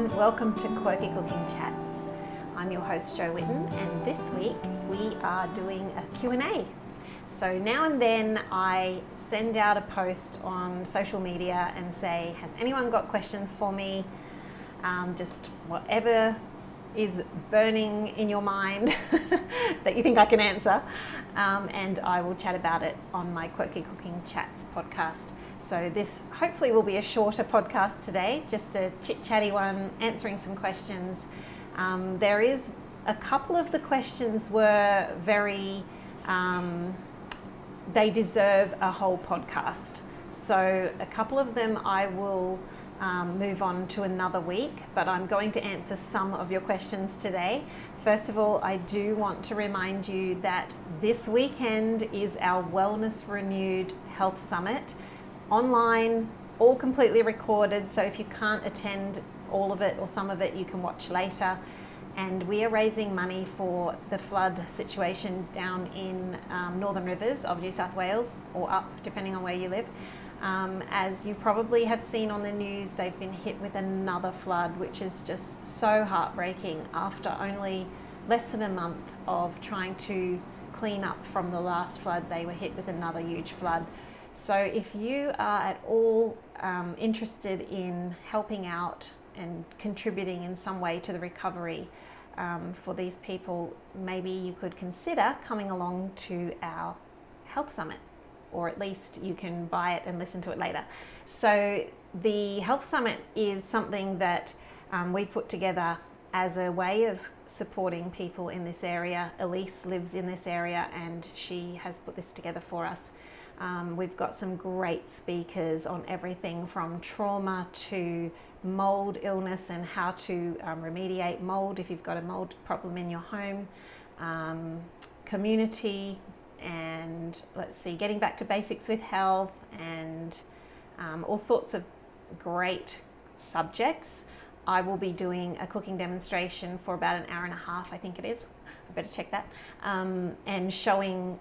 everyone, welcome to Quirky Cooking Chats. I'm your host Jo Whitton, and this week we are doing a Q&A. So now and then I send out a post on social media and say, has anyone got questions for me? Just whatever is burning in your mind that you think I can answer, and I will chat about it on my Quirky Cooking Chats podcast. So this hopefully will be a shorter podcast today, just a chit-chatty one, answering some questions. There is a couple of the questions were very, they deserve a whole podcast. So a couple of them I will move on to another week, but I'm going to answer some of your questions today. First of all, I do want to remind you that this weekend is our Wellness Renewed Health Summit. Online, all completely recorded, so if you can't attend all of it or some of it, you can watch later. And we are raising money for the flood situation down in Northern Rivers of New South Wales, or up, depending on where you live. As you probably have seen on the news, they've been hit with another flood, which is just so heartbreaking after only less than a month of trying to clean up from the last flood. They were hit with another huge flood. So if you are at all interested in helping out and contributing in some way to the recovery for these people, maybe you could consider coming along to our health summit, or at least you can buy it and listen to it later. So the health summit is something that we put together as a way of supporting people in this area. Elise lives in this area and she has put this together for us. We've got some great speakers on everything from trauma to mold illness and how to remediate mold if you've got a mold problem in your home, community, and getting back to basics with health, and all sorts of great subjects. I will be doing a cooking demonstration for about an hour and a half, I think it is. I better check that, and showing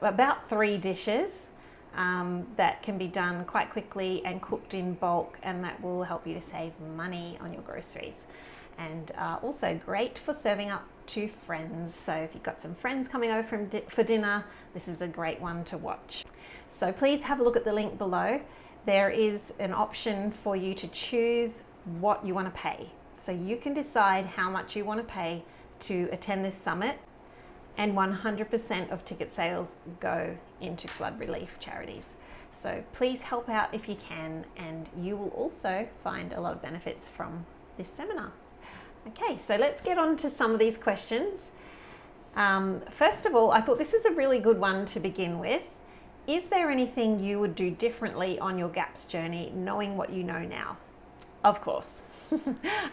about 3 dishes that can be done quite quickly and cooked in bulk, and that will help you to save money on your groceries, and also great for serving up to friends. So if you've got some friends coming over for dinner, this is a great one to watch. So please have a look at the link below. There is an option for you to choose what you want to pay, so you can decide how much you want to pay to attend this summit. And 100% of ticket sales go into flood relief charities. So please help out if you can, and you will also find a lot of benefits from this seminar. Okay, so let's get on to some of these questions. First of all, I thought this is a really good one to begin with. Is there anything you would do differently on your GAPS journey, knowing what you know now? Of course,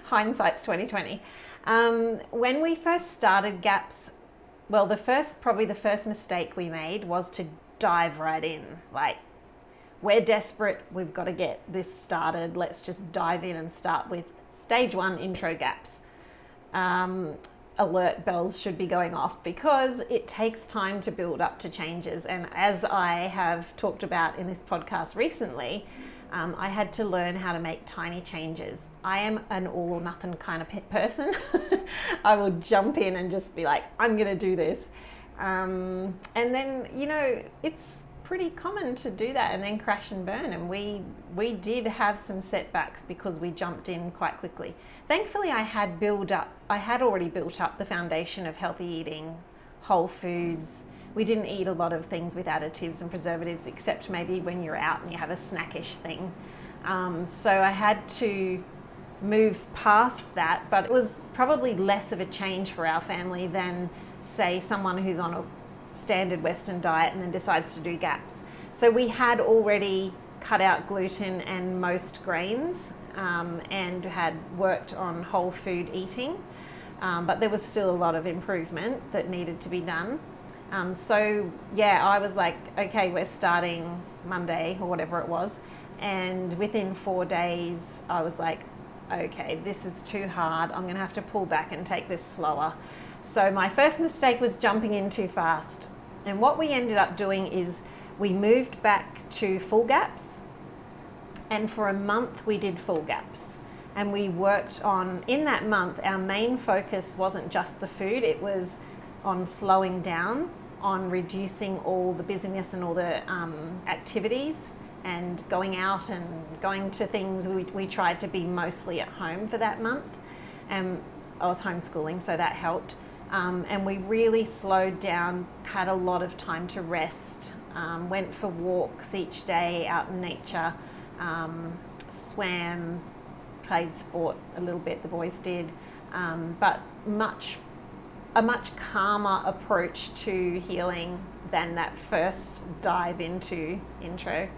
hindsight's 2020. When we first started GAPS, well, the first mistake we made was to dive right in. Like, we're desperate, we've got to get this started. Let's just dive in and start with stage 1 intro GAPS. Alert bells should be going off because it takes time to build up to changes. And as I have talked about in this podcast recently, I had to learn how to make tiny changes. I am an all or nothing kind of person. I will jump in and just be like, I'm going to do this. And then, it's pretty common to do that and then crash and burn. And we did have some setbacks because we jumped in quite quickly. Thankfully, I had already built up the foundation of healthy eating, whole foods. We didn't eat a lot of things with additives and preservatives, except maybe when you're out and you have a snackish thing. So I had to move past that, but it was probably less of a change for our family than, say, someone who's on a standard Western diet and then decides to do GAPS. So we had already cut out gluten and most grains, and had worked on whole food eating, but there was still a lot of improvement that needed to be done. I was like, okay, we're starting Monday or whatever it was. And within 4 days, I was like, okay, this is too hard. I'm going to have to pull back and take this slower. So my first mistake was jumping in too fast. And what we ended up doing is we moved back to full GAPS. And for a month, we did full GAPS. And we worked on, in that month, our main focus wasn't just the food, it was on slowing down, on reducing all the busyness and all the activities, and going out and going to things. We tried to be mostly at home for that month. And I was homeschooling, so that helped. And we really slowed down, had a lot of time to rest, went for walks each day out in nature, swam, played sport a little bit, the boys did, but a much calmer approach to healing than that first dive into intro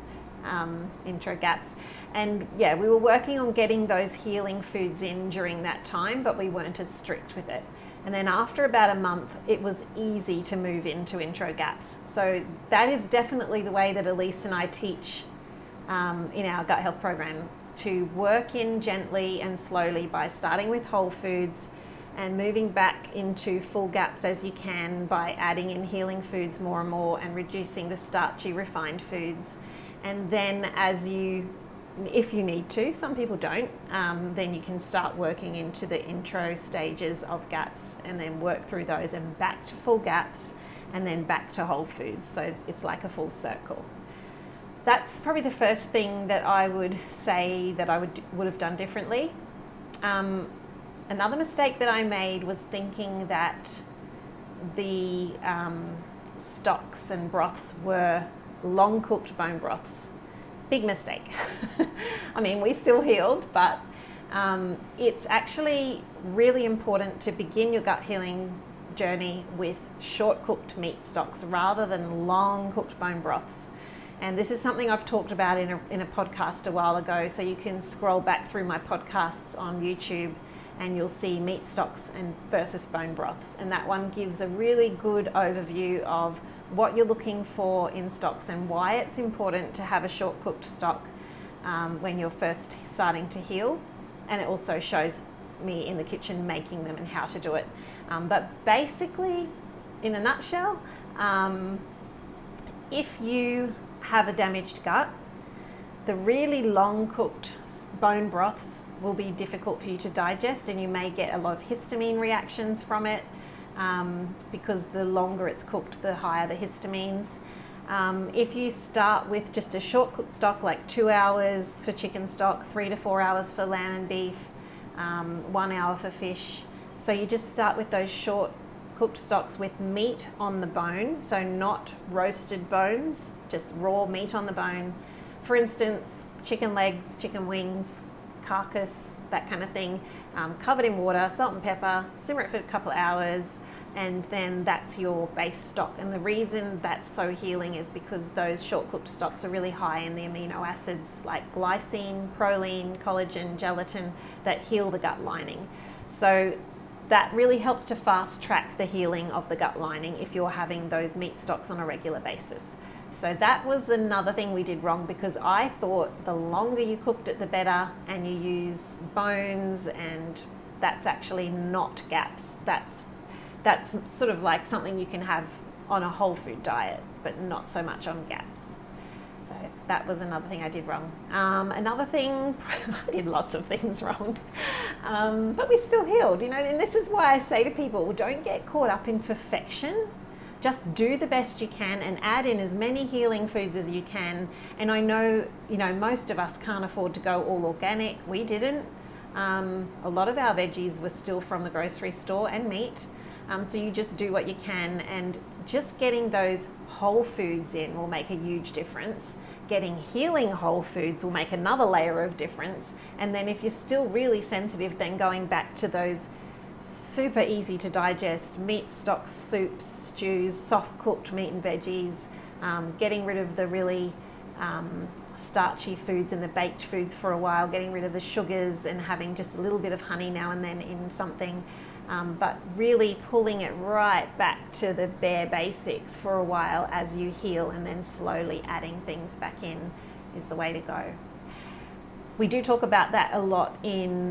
gaps. And yeah, we were working on getting those healing foods in during that time, but we weren't as strict with it. And then after about a month, it was easy to move into intro gaps. So that is definitely the way that Elise and I teach in our gut health program, to work in gently and slowly by starting with whole foods and moving back into full gaps as you can by adding in healing foods more and more and reducing the starchy refined foods. And then if you need to, some people don't, then you can start working into the intro stages of gaps and then work through those and back to full gaps and then back to whole foods. So it's like a full circle. That's probably the first thing that I would say that I would have done differently. Another mistake that I made was thinking that the stocks and broths were long cooked bone broths. Big mistake. I mean, we still healed, but it's actually really important to begin your gut healing journey with short cooked meat stocks rather than long cooked bone broths. And this is something I've talked about in a podcast a while ago, so you can scroll back through my podcasts on YouTube and you'll see meat stocks versus bone broths. And that one gives a really good overview of what you're looking for in stocks and why it's important to have a short cooked stock when you're first starting to heal. And it also shows me in the kitchen making them and how to do it. But basically, in a nutshell, if you have a damaged gut, the really long cooked bone broths will be difficult for you to digest, and you may get a lot of histamine reactions from it because the longer it's cooked, the higher the histamines. If you start with just a short cooked stock, like 2 hours for chicken stock, 3 to 4 hours for lamb and beef, 1 hour for fish. So you just start with those short cooked stocks with meat on the bone, so not roasted bones, just raw meat on the bone. For instance, chicken legs, chicken wings, carcass, that kind of thing, covered in water, salt and pepper, simmer it for a couple of hours, and then that's your base stock. And the reason that's so healing is because those short cooked stocks are really high in the amino acids like glycine, proline, collagen, gelatin that heal the gut lining. So that really helps to fast track the healing of the gut lining if you're having those meat stocks on a regular basis. So that was another thing we did wrong, because I thought the longer you cooked it, the better, and you use bones, and that's actually not gaps. That's sort of like something you can have on a whole food diet, but not so much on gaps. So that was another thing I did wrong. Another thing, I did lots of things wrong, but we still healed, and this is why I say to people, don't get caught up in perfection. Just do the best you can and add in as many healing foods as you can. And I know, most of us can't afford to go all organic. We didn't. A lot of our veggies were still from the grocery store, and meat. So you just do what you can, and just getting those whole foods in will make a huge difference. Getting healing whole foods will make another layer of difference. And then if you're still really sensitive, then going back to those super easy to digest meat stocks, soups, stews, soft cooked meat and veggies, getting rid of the really starchy foods and the baked foods for a while, getting rid of the sugars and having just a little bit of honey now and then in something, but really pulling it right back to the bare basics for a while as you heal, and then slowly adding things back in is the way to go. We do talk about that a lot in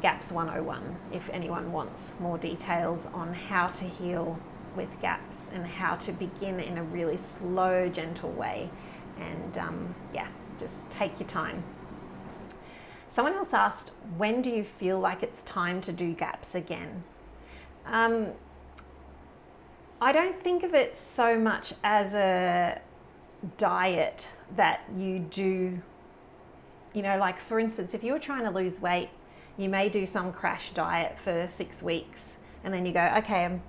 GAPS 101 if anyone wants more details on how to heal with GAPS and how to begin in a really slow, gentle way. And just take your time. Someone else asked, when do you feel like it's time to do gaps again? I don't think of it so much as a diet that you do, like for instance, if you were trying to lose weight, you may do some crash diet for 6 weeks and then you go, okay, I'm,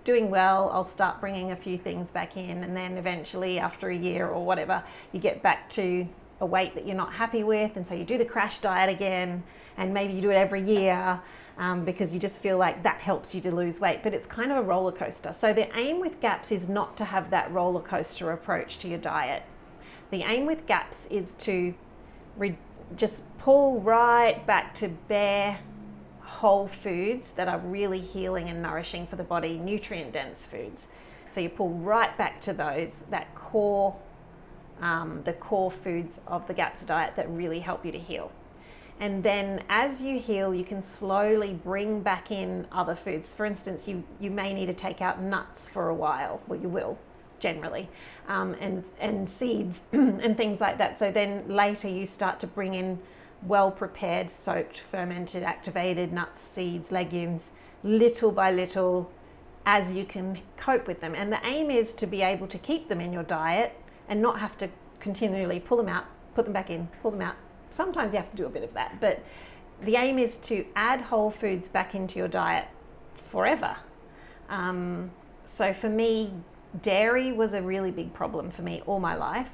doing well, I'll start bringing a few things back in, and then eventually after a year or whatever, you get back to a weight that you're not happy with, and so you do the crash diet again, and maybe you do it every year because you just feel like that helps you to lose weight, but it's kind of a roller coaster. So the aim with gaps is not to have that roller coaster approach to your diet. The aim with gaps is to just pull right back to bare whole foods that are really healing and nourishing for the body, nutrient dense foods. So you pull right back to those, that core, the core foods of the GAPS diet that really help you to heal. And then as you heal, you can slowly bring back in other foods. For instance, you may need to take out nuts for a while, well, you will generally, and seeds and things like that. So then later you start to bring in well-prepared, soaked, fermented, activated nuts, seeds, legumes, little by little, as you can cope with them. And the aim is to be able to keep them in your diet and not have to continually pull them out, put them back in, pull them out. Sometimes you have to do a bit of that, but the aim is to add whole foods back into your diet forever. So for me, dairy was a really big problem for me all my life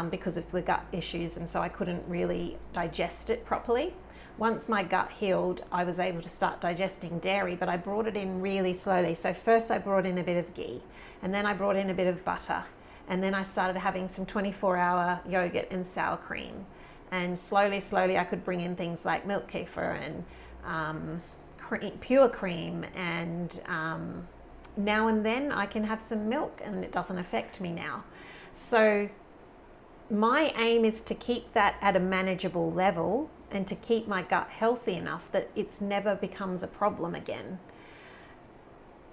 because of the gut issues, and so I couldn't really digest it properly. Once my gut healed, I was able to start digesting dairy, but I brought it in really slowly. So first I brought in a bit of ghee, and then I brought in a bit of butter, and then I started having some 24-hour yogurt and sour cream. And slowly I could bring in things like milk kefir and pure cream, and now and then I can have some milk and it doesn't affect me now. So my aim is to keep that at a manageable level and to keep my gut healthy enough that it's never becomes a problem again.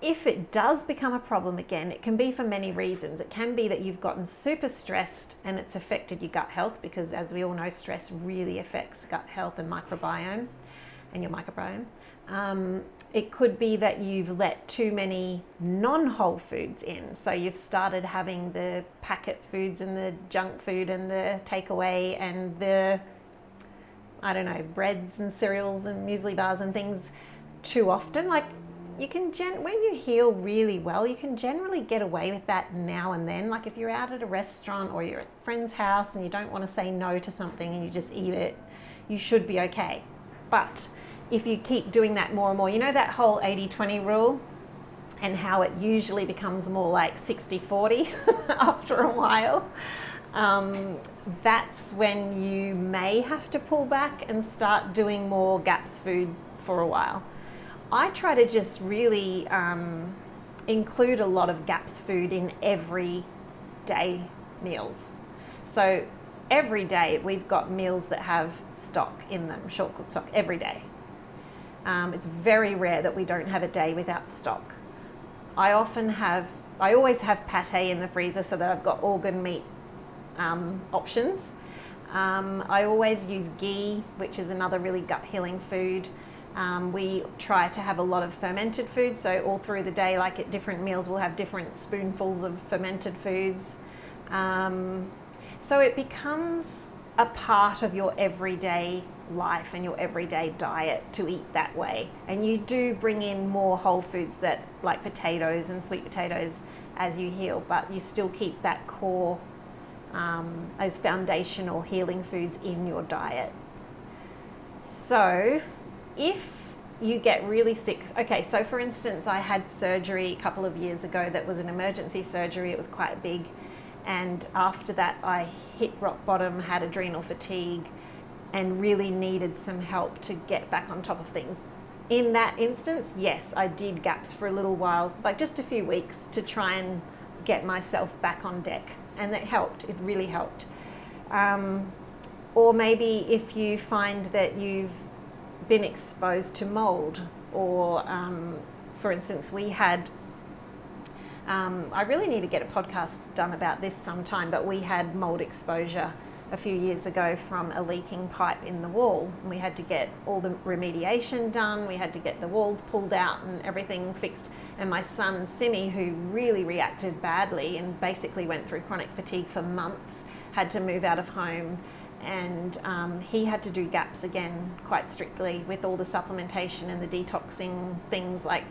If it does become a problem again, it can be for many reasons. It can be that you've gotten super stressed and it's affected your gut health, because as we all know, stress really affects gut health and microbiome and your microbiome. It could be that you've let too many non-whole foods in. So you've started having the packet foods and the junk food and the takeaway and the, breads and cereals and muesli bars and things too often. Like, you can when you heal really well, you can generally get away with that now and then. Like if you're out at a restaurant or you're at a friend's house and you don't want to say no to something and you just eat it, you should be okay. But if you keep doing that more and more, that whole 80-20 rule, and how it usually becomes more like 60-40 after a while, that's when you may have to pull back and start doing more GAPS food for a while. I try to just really include a lot of GAPS food in everyday meals. So every day we've got meals that have stock in them, short cooked stock, every day. It's very rare that we don't have a day without stock. I always have pate in the freezer so that I've got organ meat options. I always use ghee, which is another really gut healing food. We try to have a lot of fermented foods, so all through the day, like at different meals, we'll have different spoonfuls of fermented foods. So it becomes a part of your everyday life and your everyday diet to eat that way. And you do bring in more whole foods like potatoes and sweet potatoes as you heal, but you still keep that core, those foundational healing foods in your diet. So if you get really sick, okay, so for instance, I had surgery a couple of years ago that was an emergency surgery. It was quite big. And after that, I hit rock bottom, had adrenal fatigue, and really needed some help to get back on top of things. In that instance, yes, I did GAPS for a little while, like just a few weeks, to try and get myself back on deck. And it helped, it really helped. Or maybe if you find that you've been exposed to mold, or for instance, we had, I really need to get a podcast done about this sometime, but we had mold exposure a few years ago from a leaking pipe in the wall. And we had to get all the remediation done. We had to get the walls pulled out and everything fixed. And my son, Simi, who really reacted badly and basically went through chronic fatigue for months, had to move out of home. And he had to do GAPS again quite strictly with all the supplementation and the detoxing things like,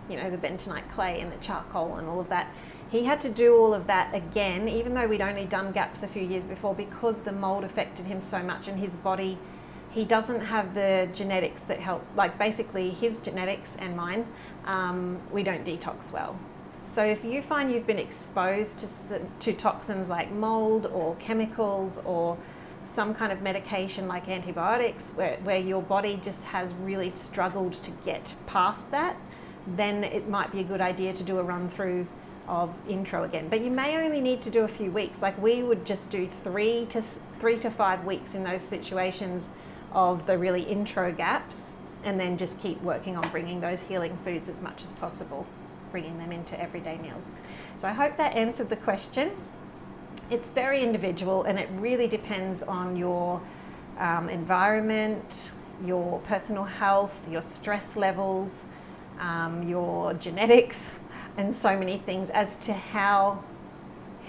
the bentonite clay and the charcoal and all of that. He had to do all of that again, even though we'd only done GAPS a few years before, because the mold affected him so much, and his body, he doesn't have the genetics that help, like basically his genetics and mine, we don't detox well. So if you find you've been exposed to toxins like mold or chemicals or some kind of medication like antibiotics, where your body just has really struggled to get past that, then it might be a good idea to do a run through of intro again. But you may only need to do a few weeks. Like we would just do 3 to 5 weeks in those situations of the really intro gaps, and then just keep working on bringing those healing foods as much as possible, bringing them into everyday meals. So I hope that answered the question. It's very individual, and it really depends on your environment, your personal health, your stress levels, your genetics, and so many things as to how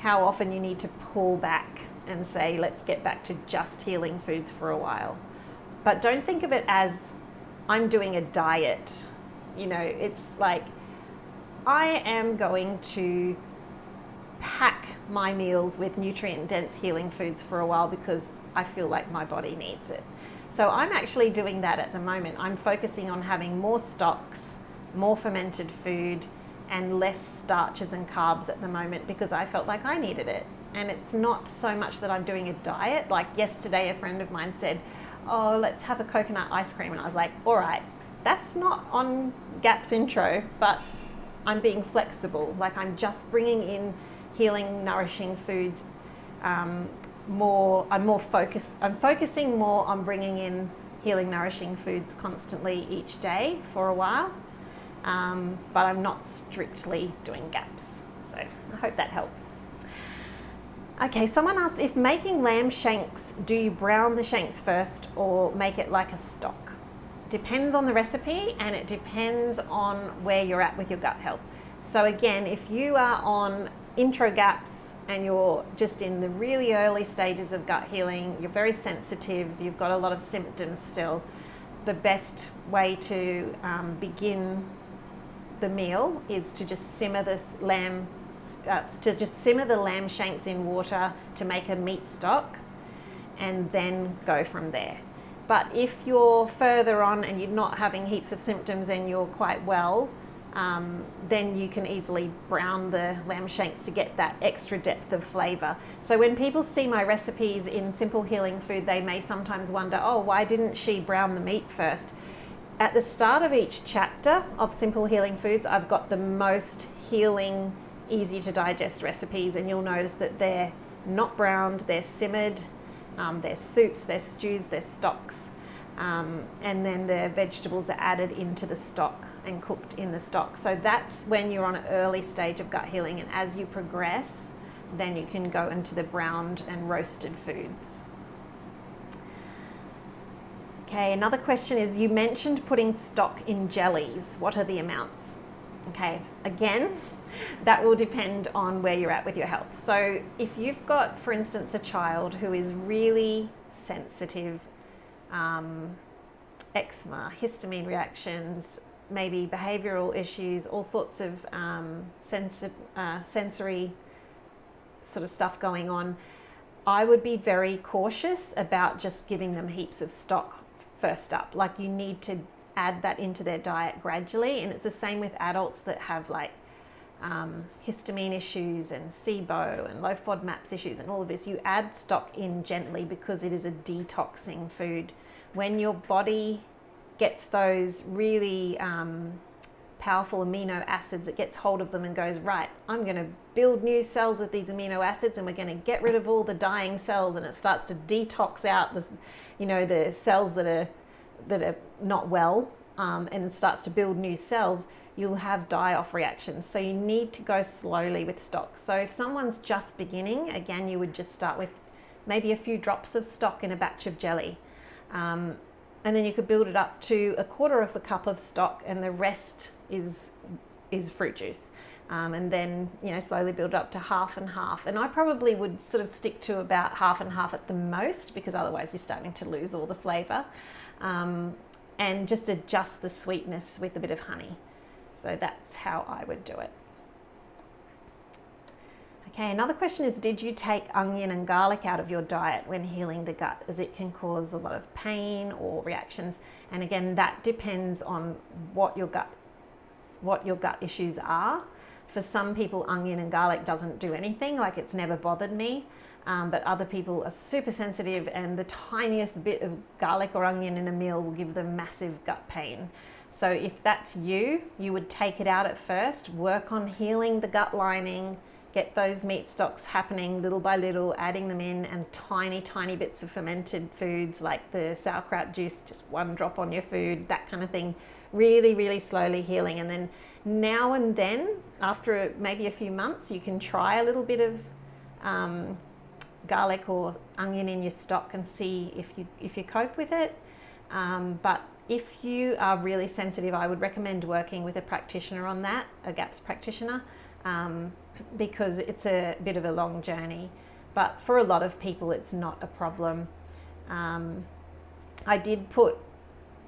often you need to pull back and say, let's get back to just healing foods for a while. But don't think of it as I'm doing a diet. It's like I am going to pack my meals with nutrient-dense healing foods for a while because I feel like my body needs it. So I'm actually doing that at the moment. I'm focusing on having more stocks, more fermented food, and less starches and carbs at the moment because I felt like I needed it. And it's not so much that I'm doing a diet. Like yesterday, a friend of mine said, oh, let's have a coconut ice cream. And I was like, all right, that's not on GAPS intro, but I'm being flexible. Like I'm just bringing in healing, nourishing foods I'm focusing more on bringing in healing, nourishing foods constantly each day for a while. But I'm not strictly doing GAPS. So I hope that helps. Okay, someone asked, if making lamb shanks, do you brown the shanks first or make it like a stock? Depends on the recipe, and it depends on where you're at with your gut health. So again, if you are on intro GAPS and you're just in the really early stages of gut healing, you're very sensitive, you've got a lot of symptoms still, the best way to begin the meal is to just simmer the lamb shanks in water to make a meat stock, and then go from there. But if you're further on and you're not having heaps of symptoms and you're quite well, then you can easily brown the lamb shanks to get that extra depth of flavor. So when people see my recipes in Simple Healing Food, they may sometimes wonder, oh, why didn't she brown the meat first? At the start of each chapter of Simple Healing Foods, I've got the most healing, easy to digest recipes, and you'll notice that they're not browned, they're simmered, they're soups, they're stews, they're stocks, and then the vegetables are added into the stock and cooked in the stock. So that's when you're on an early stage of gut healing, and as you progress, then you can go into the browned and roasted foods. Okay, another question is, you mentioned putting stock in jellies. What are the amounts? Okay, again, that will depend on where you're at with your health. So if you've got, for instance, a child who is really sensitive, eczema, histamine reactions, maybe behavioral issues, all sorts of sensory sort of stuff going on, I would be very cautious about just giving them heaps of stock first up. Like you need to add that into their diet gradually, and it's the same with adults that have like histamine issues and SIBO and low FODMAPs issues and all of this. You add stock in gently because it is a detoxing food. When your body gets those really powerful amino acids, it gets hold of them and goes, right, I'm going to build new cells with these amino acids, and we're going to get rid of all the dying cells, and it starts to detox out the cells that are not well, and it starts to build new cells. You'll have die-off reactions. So you need to go slowly with stock. So if someone's just beginning, again, you would just start with maybe a few drops of stock in a batch of jelly. And then you could build it up to 1/4 of a cup of stock, and the rest is fruit juice. And then, slowly build up to half and half. And I probably would sort of stick to about half and half at the most, because otherwise you're starting to lose all the flavour. And just adjust the sweetness with a bit of honey. So that's how I would do it. Okay, another question is, did you take onion and garlic out of your diet when healing the gut, as it can cause a lot of pain or reactions? And again, that depends on what your gut issues are. For some people, onion and garlic doesn't do anything, like it's never bothered me. But other people are super sensitive, and the tiniest bit of garlic or onion in a meal will give them massive gut pain. So if that's you would take it out at first, work on healing the gut lining, get those meat stocks happening little by little, adding them in, and tiny bits of fermented foods like the sauerkraut juice, just 1 drop on your food, that kind of thing. Really, really slowly healing. And then now and then, after maybe a few months, you can try a little bit of garlic or onion in your stock and see if you cope with it. But if you are really sensitive, I would recommend working with a practitioner on that, a GAPS practitioner, because it's a bit of a long journey. But for a lot of people, it's not a problem. I did put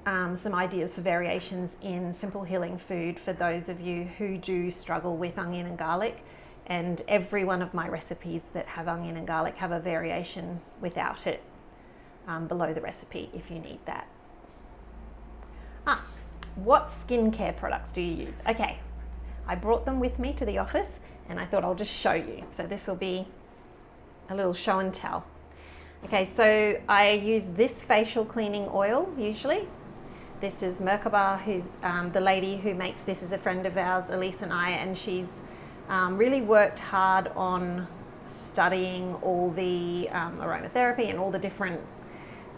some ideas for variations in Simple Healing Food for those of you who do struggle with onion and garlic. And every one of my recipes that have onion and garlic have a variation without it below the recipe if you need that. What skincare products do you use? Okay, I brought them with me to the office, and I thought I'll just show you. So this will be a little show and tell. Okay, so I use this facial cleaning oil usually. This is Merkaba, who's the lady who makes this is a friend of ours, Elise and I, and she's really worked hard on studying all the aromatherapy and all the different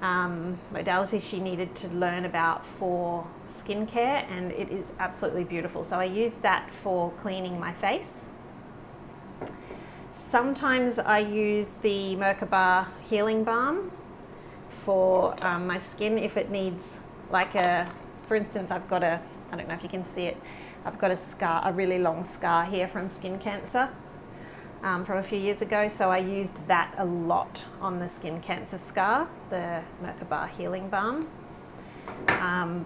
modalities she needed to learn about for skincare, and it is absolutely beautiful. So I use that for cleaning my face. Sometimes I use the Merkaba healing balm for my skin if it needs, for instance, I've got I don't know if you can see it, I've got a scar, a really long scar here from skin cancer from a few years ago. So I used that a lot on the skin cancer scar, the Merkaba healing balm.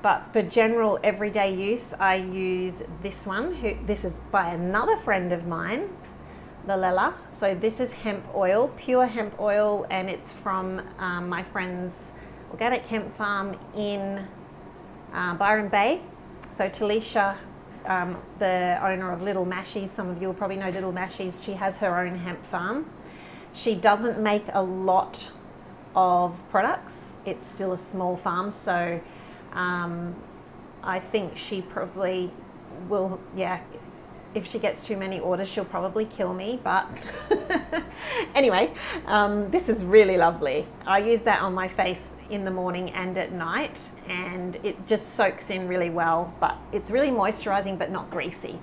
But for general everyday use, I use this one. This is by another friend of mine, Lalela. So this is hemp oil, pure hemp oil, and it's from my friend's organic hemp farm in Byron Bay. So Talisha, the owner of Little Mashies, some of you will probably know Little Mashies, she has her own hemp farm. She doesn't make a lot of products. It's still a small farm, so I think she probably will, if she gets too many orders, she'll probably kill me, but anyway, this is really lovely. I use that on my face in the morning and at night, and it just soaks in really well, but it's really moisturizing but not greasy.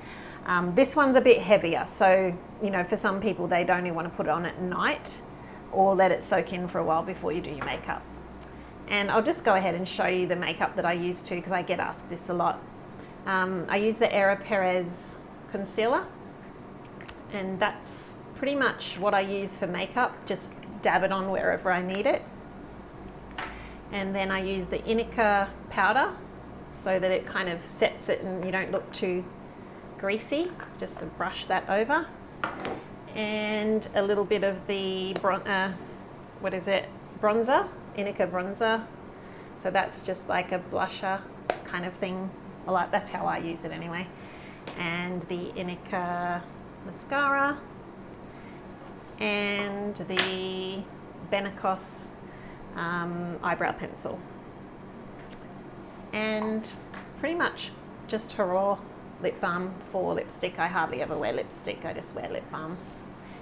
This one's a bit heavier, so for some people they'd only want to put it on at night or let it soak in for a while before you do your makeup. And I'll just go ahead and show you the makeup that I use too, because I get asked this a lot. I use the Era Perez concealer, and that's pretty much what I use for makeup. Just dab it on wherever I need it. And then I use the Inica powder so that it kind of sets it and you don't look too greasy. Just to brush that over. And a little bit of the bronzer, Inica bronzer. So that's just like a blusher kind of thing. Well, that's how I use it anyway. And the Inica mascara and the Benecos eyebrow pencil, and pretty much just her raw lip balm for lipstick. I hardly ever wear lipstick, I just wear lip balm,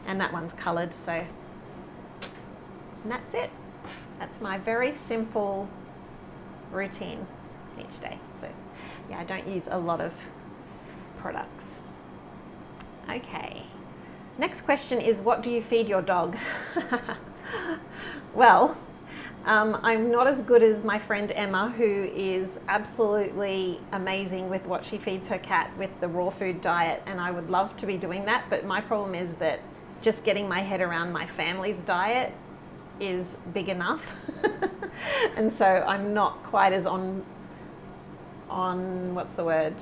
and that one's coloured, and that's it. That's my very simple routine each day. So I don't use a lot of products. Okay, next question is, what do you feed your dog? Well, I'm not as good as my friend Emma, who is absolutely amazing with what she feeds her cat with the raw food diet, and I would love to be doing that, but my problem is that just getting my head around my family's diet is big enough. And so I'm not quite as on what's the word?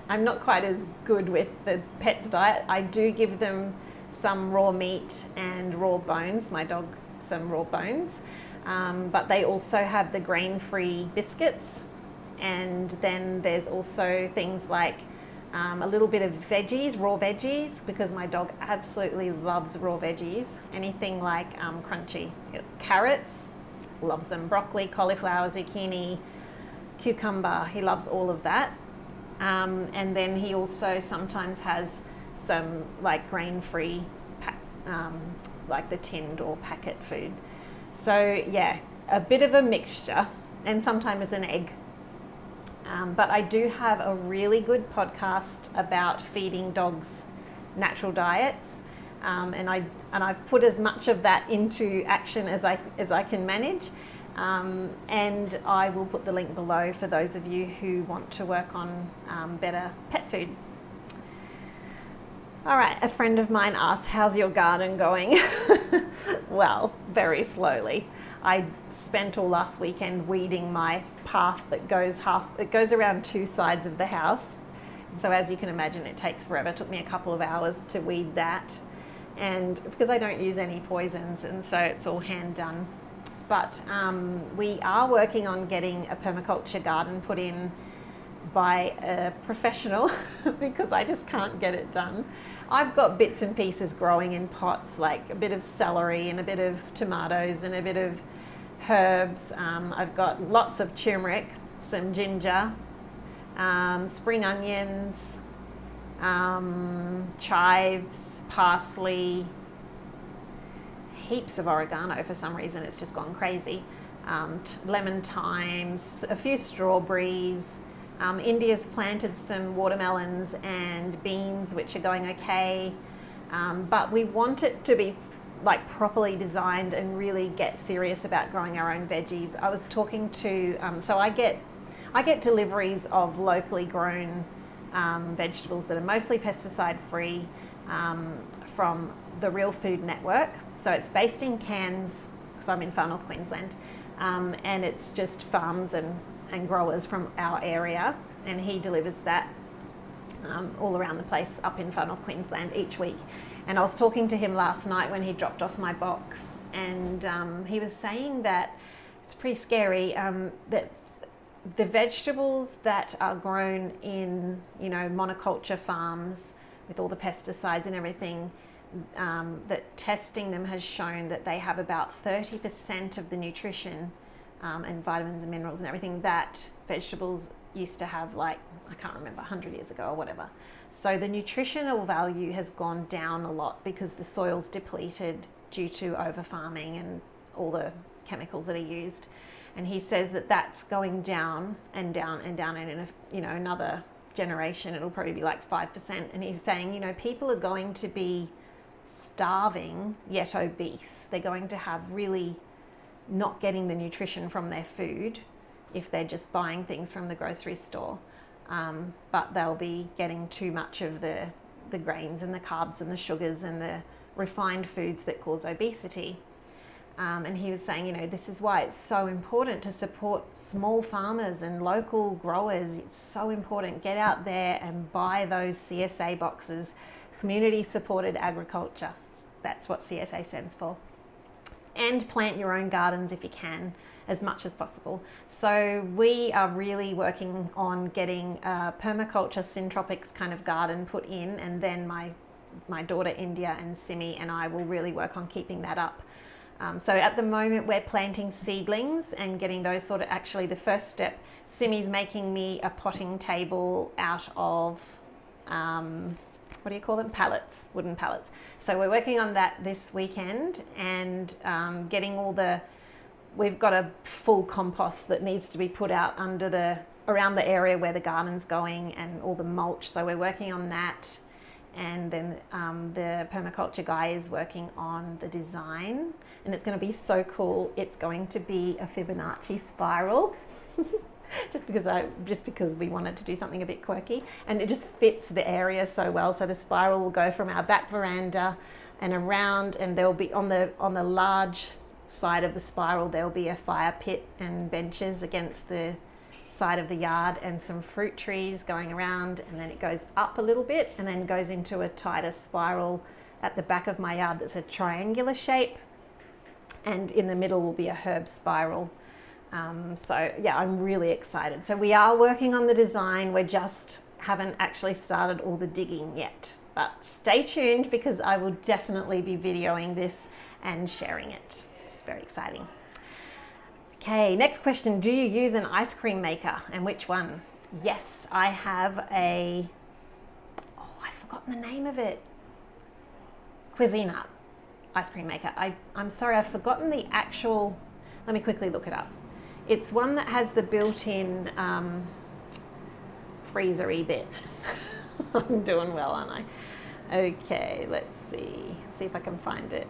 I'm not quite as good with the pet's diet. I do give them some raw meat and raw bones, my dog some raw bones, but they also have the grain-free biscuits, and then there's also things like a little bit of veggies, raw veggies, because my dog absolutely loves raw veggies. Anything like crunchy carrots, loves them, broccoli, cauliflower, zucchini, cucumber, he loves all of that. And then he also sometimes has some like grain-free, like the tinned or packet food. So yeah, a bit of a mixture, and sometimes an egg. But I do have a really good podcast about feeding dogs natural diets, and I've put as much of that into action as I can manage. And I will put the link below for those of you who want to work on better pet food. All right, a friend of mine asked, how's your garden going? Well, very slowly. I spent all last weekend weeding my path that goes around two sides of the house. So as you can imagine, it takes forever. It took me a couple of hours to weed that. And because I don't use any poisons, and so it's all hand done. But we are working on getting a permaculture garden put in by a professional because I just can't get it done. I've got bits and pieces growing in pots, like a bit of celery and a bit of tomatoes and a bit of herbs. I've got lots of turmeric, some ginger, spring onions, chives, parsley, heaps of oregano. For some reason it's just gone crazy. Lemon thymes, a few strawberries. India's planted some watermelons and beans, which are going okay, but we want it to be like properly designed and really get serious about growing our own veggies. I was talking to so I get deliveries of locally grown vegetables that are mostly pesticide free from the Real Food Network. So it's based in Cairns, because I'm in Far North Queensland, and it's just farms and growers from our area, and he delivers that all around the place up in Far North Queensland each week. And I was talking to him last night when he dropped off my box, and he was saying that it's pretty scary that the vegetables that are grown in, monoculture farms with all the pesticides and everything, that testing them has shown that they have about 30% of the nutrition and vitamins and minerals and everything that vegetables used to have, like, I can't remember, 100 years ago or whatever. So the nutritional value has gone down a lot because the soil's depleted due to over farming and all the chemicals that are used. And he says that that's going down and down and down, and in another generation it'll probably be like 5%. And he's saying, people are going to be starving yet obese. They're going to have really not getting the nutrition from their food if they're just buying things from the grocery store, but they'll be getting too much of the grains and the carbs and the sugars and the refined foods that cause obesity. And he was saying, this is why it's so important to support small farmers and local growers. It's so important. Get out there and buy those CSA boxes, community supported agriculture. That's what CSA stands for. And plant your own gardens if you can, as much as possible. So we are really working on getting a permaculture syntropics kind of garden put in, and then my daughter India and Simi and I will really work on keeping that up. So at the moment we're planting seedlings and getting those actually the first step. Simi's making me a potting table out of what do you call them? Pallets, wooden pallets. So we're working on that this weekend, and getting we've got a full compost that needs to be put out around the area where the garden's going, and all the mulch. So we're working on that, and then the permaculture guy is working on the design, and it's going to be so cool. It's going to be a Fibonacci spiral. just because we wanted to do something a bit quirky, and it just fits the area so well. So the spiral will go from our back veranda and around, and there'll be on the large side of the spiral, there'll be a fire pit and benches against the side of the yard, and some fruit trees going around, and then it goes up a little bit and then goes into a tighter spiral at the back of my yard that's a triangular shape, and in the middle will be a herb spiral. So yeah, I'm really excited. So we are working on the design. We just haven't actually started all the digging yet, but stay tuned because I will definitely be videoing this and sharing it. It's very exciting. Okay, next question. Do you use an ice cream maker, and which one? Yes, I have I've forgotten the name of it. Cuisinart ice cream maker. I'm sorry, I've forgotten the actual, let me quickly look it up. It's one that has the built-in freezery bit. I'm doing well, aren't I? Okay, let's see if I can find it.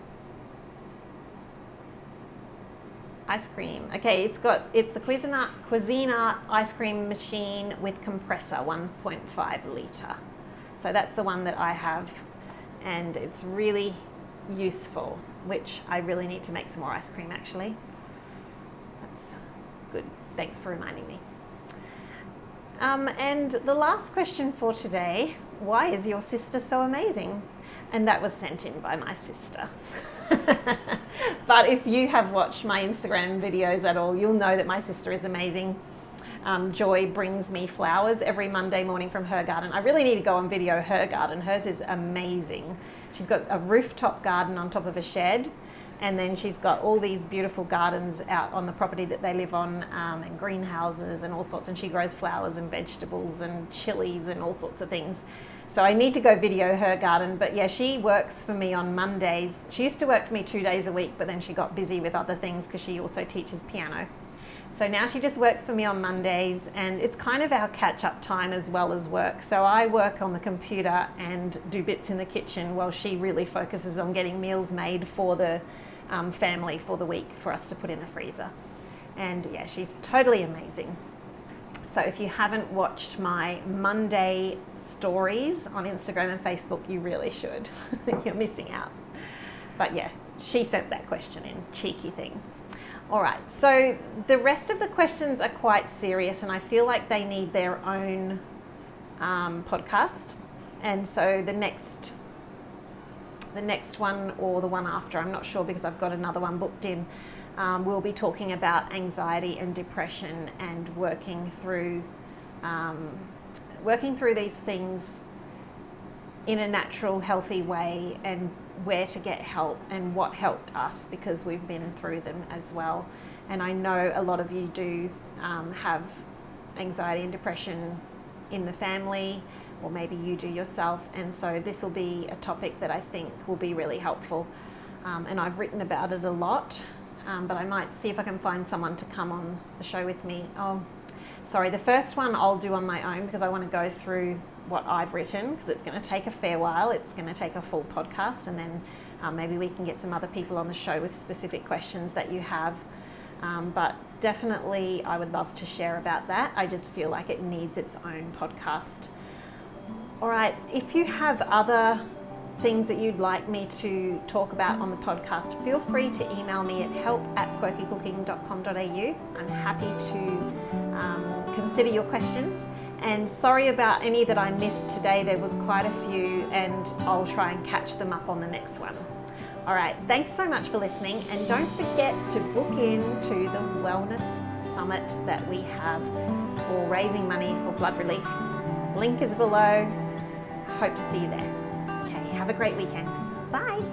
Ice cream. Okay, it's the Cuisinart ice cream machine with compressor, 1.5 litre. So that's the one that I have, and it's really useful, which I really need to make some more ice cream actually. That's good. Thanks for reminding me. And the last question for today, why is your sister so amazing? And that was sent in by my sister. But if you have watched my Instagram videos at all, you'll know that my sister is amazing. Joy brings me flowers every Monday morning from her garden. I really need to go and video her garden. Hers is amazing. She's got a rooftop garden on top of a shed, and then she's got all these beautiful gardens out on the property that they live on, and greenhouses and all sorts, and she grows flowers and vegetables and chilies and all sorts of things. So I need to go video her garden. But yeah, she works for me on Mondays. She used to work for me 2 days a week, but then she got busy with other things because she also teaches piano. So now she just works for me on Mondays, and it's kind of our catch-up time as well as work. So I work on the computer and do bits in the kitchen while she really focuses on getting meals made for the family for the week for us to put in the freezer. And yeah, she's totally amazing. So if you haven't watched my Monday stories on Instagram and Facebook, you really should. You're missing out. But yeah, she sent that question in, cheeky thing. All right, so the rest of the questions are quite serious, and I feel like they need their own podcast. And so the next one or the one after, I'm not sure because I've got another one booked in, we'll be talking about anxiety and depression and working through these things in a natural, healthy way, and where to get help and what helped us, because we've been through them as well. And I know a lot of you do have anxiety and depression in the family, or maybe you do yourself, and so this will be a topic that I think will be really helpful. And I've written about it a lot, but I might see if I can find someone to come on the show with me. Oh, sorry, the first one I'll do on my own because I want to go through what I've written, because it's going to take a fair while. It's going to take a full podcast, and then maybe we can get some other people on the show with specific questions that you have. But definitely I would love to share about that. I just feel like it needs its own podcast. All right, if you have other things that you'd like me to talk about on the podcast, feel free to email me at help@quirkycooking.com.au. I'm happy to consider your questions. And sorry about any that I missed today. There was quite a few, and I'll try and catch them up on the next one. All right, thanks so much for listening, and don't forget to book in to the Wellness Summit that we have for raising money for blood relief. Link is below. Hope to see you there. Okay, have a great weekend. Bye.